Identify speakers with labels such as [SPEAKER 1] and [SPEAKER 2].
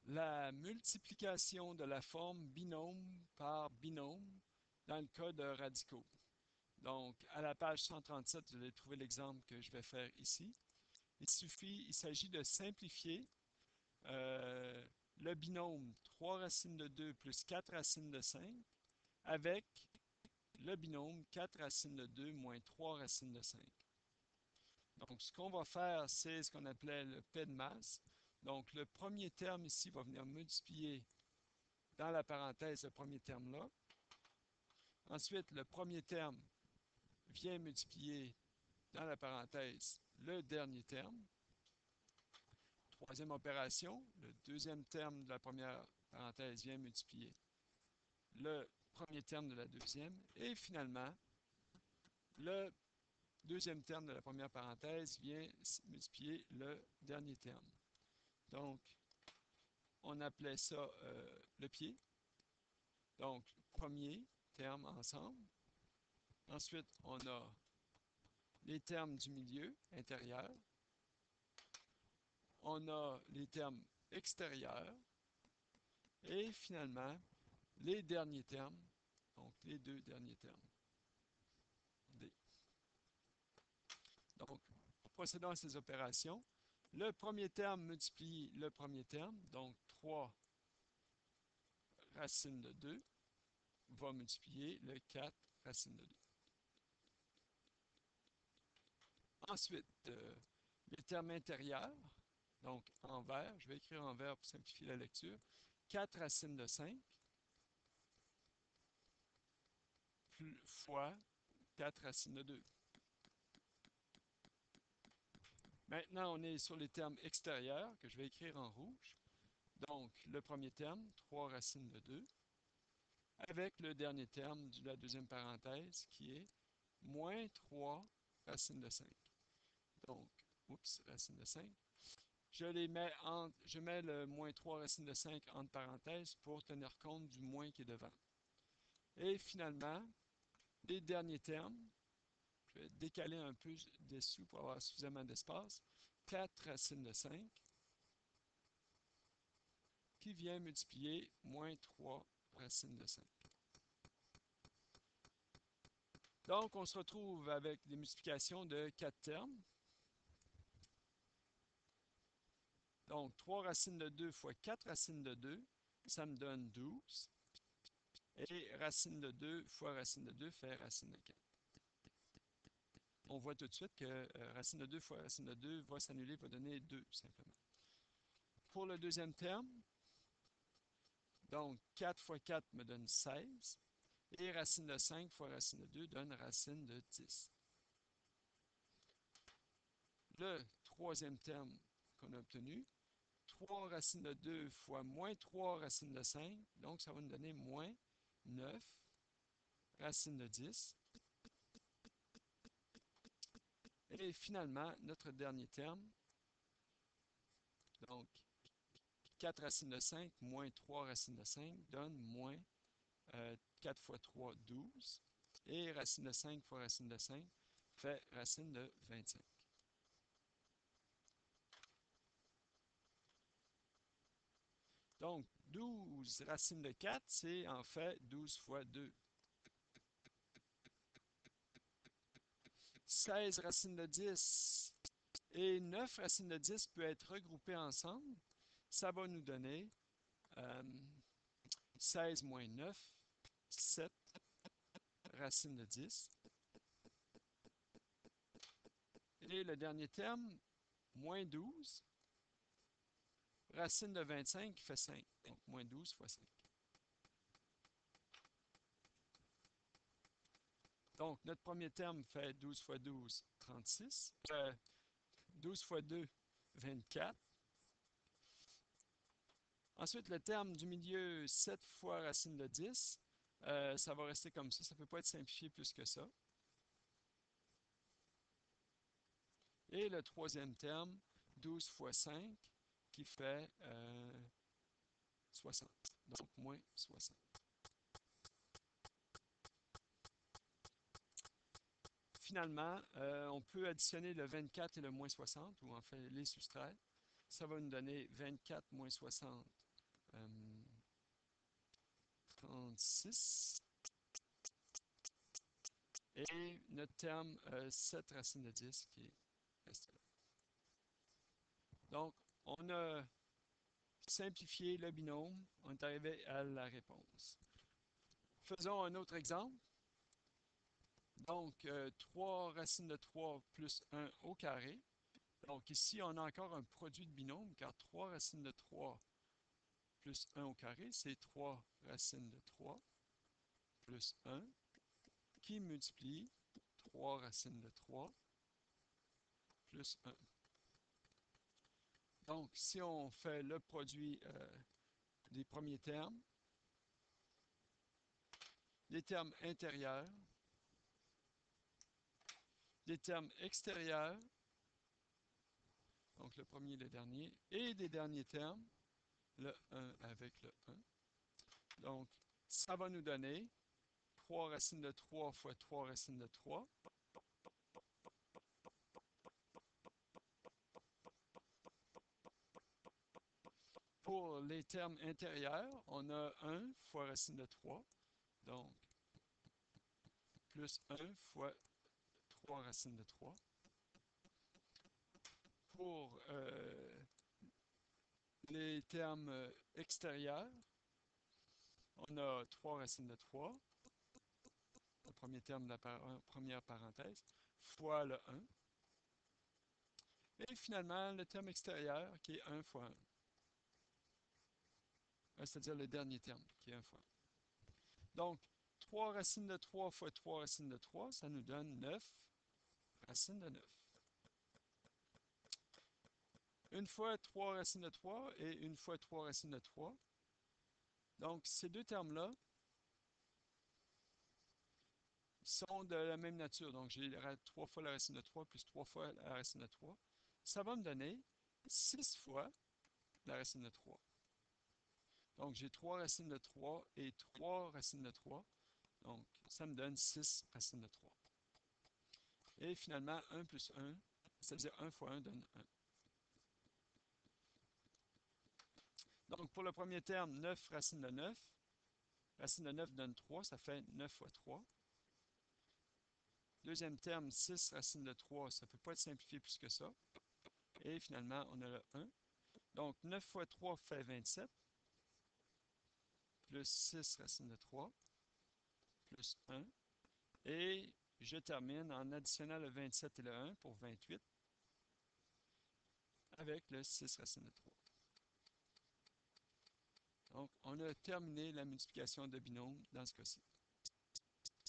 [SPEAKER 1] la multiplication de la forme binôme par binôme dans le cas de radicaux. Donc, à la page 137, vous allez trouver l'exemple que je vais faire ici. Il s'agit de simplifier euh, le binôme 3 racines de 2 plus 4 racines de 5 avec le binôme 4 racines de 2 moins 3 racines de 5. Donc, ce qu'on va faire, c'est ce qu'on appelait le P de masse. Donc, le premier terme ici va venir multiplier dans la parenthèse le premier terme là. Ensuite, le premier terme vient multiplier dans la parenthèse le dernier terme. Troisième opération, le deuxième terme de la première parenthèse vient multiplier le premier terme de la deuxième. Et finalement, le deuxième terme de la première parenthèse vient multiplier le dernier terme. Donc, on appelait ça le pied. Donc, premier terme ensemble. Ensuite, on a les termes du milieu, intérieur. On a les termes extérieurs. Et finalement, les derniers termes, donc les deux derniers termes. D. Donc, procédons à ces opérations. Le premier terme multiplie le premier terme, donc 3 racines de 2 va multiplier le 4 racines de 2. Ensuite, les termes intérieurs, donc en vert, je vais écrire en vert pour simplifier la lecture, 4 racines de 5 fois 4 racines de 2. Maintenant, on est sur les termes extérieurs que je vais écrire en rouge. Donc, le premier terme, 3 racines de 2, avec le dernier terme de la deuxième parenthèse qui est moins 3 racines de 5. Donc, oups, racine de 5. Je mets le moins 3 racines de 5 entre parenthèses pour tenir compte du moins qui est devant. Et finalement, les derniers termes, je vais décaler un peu dessous pour avoir suffisamment d'espace. 4 racines de 5 qui vient multiplier moins 3 racines de 5. Donc, on se retrouve avec des multiplications de 4 termes. Donc, 3 racines de 2 fois 4 racines de 2, ça me donne 12. Et racine de 2 fois racine de 2 fait racine de 4. On voit tout de suite que racine de 2 fois racine de 2 va s'annuler, va donner 2, simplement. Pour le deuxième terme, donc 4 fois 4 me donne 16. Et racine de 5 fois racine de 2 donne racine de 10. Le troisième terme qu'on a obtenu, 3 racines de 2 fois moins 3 racines de 5, donc ça va nous donner moins 9 racines de 10. Et finalement, notre dernier terme, donc 4 racines de 5 moins 3 racines de 5 donne moins 4 fois 3, 12. Et racine de 5 fois racine de 5 fait racine de 25. Donc, 12 racines de 4, c'est en fait 12 fois 2. 16 racines de 10 et 9 racines de 10 peuvent être regroupées ensemble. Ça va nous donner 16 moins 9, 7 racines de 10. Et le dernier terme, moins 12, racine de 25 qui fait 5. Donc, moins 12 fois 5. Donc, notre premier terme fait 12 fois 12, 36. 12 fois 2, 24. Ensuite, le terme du milieu, 7 fois racine de 10. Ça va rester comme ça. Ça ne peut pas être simplifié plus que ça. Et le troisième terme, 12 fois 5, qui fait 60. Donc, moins 60. Finalement, on peut additionner le 24 et le moins 60, ou en fait les soustraire. Ça va nous donner 24 moins 60 36. Et notre terme 7 racine de 10 qui est resté là. Donc, on a simplifié le binôme. On est arrivé à la réponse. Faisons un autre exemple. Donc, 3 racines de 3 plus 1 au carré. Donc, ici, on a encore un produit de binôme, car 3 racines de 3 plus 1 au carré, c'est 3 racines de 3 plus 1 qui multiplie 3 racines de 3 plus 1. Donc, si on fait le produit des premiers termes, les termes intérieurs, les termes extérieurs, donc le premier et le dernier, et des derniers termes, le 1 avec le 1. Donc, ça va nous donner 3 racines de 3 fois 3 racines de 3. Pour les termes intérieurs, on a 1 fois racine de 3, donc plus 1 fois 3 racines de 3. Pour les termes extérieurs, on a 3 racines de 3, le premier terme de la première parenthèse, fois le 1. Et finalement, le terme extérieur qui est 1 fois 1. C'est-à-dire le dernier terme qui est 1 fois 1. Donc, 3 racines de 3 fois 3 racines de 3, ça nous donne 9 racines de 9. Une fois 3 racines de 3 et une fois 3 racines de 3. Donc, ces deux termes-là sont de la même nature. Donc, j'ai 3 fois la racine de 3 plus 3 fois la racine de 3. Ça va me donner 6 fois la racine de 3. Donc, j'ai 3 racines de 3 et 3 racines de 3. Donc, ça me donne 6 racines de 3. Et finalement, 1 plus 1, c'est-à-dire 1 fois 1 donne 1. Donc, pour le premier terme, 9 racines de 9. Racine de 9 donne 3, ça fait 9 fois 3. Deuxième terme, 6 racines de 3, ça ne peut pas être simplifié plus que ça. Et finalement, on a le 1. Donc, 9 fois 3 fait 27, plus 6 racines de 3, plus 1. Et je termine en additionnant le 27 et le 1 pour 28, avec le 6 racines de 3. Donc, on a terminé la multiplication de binôme dans ce cas-ci.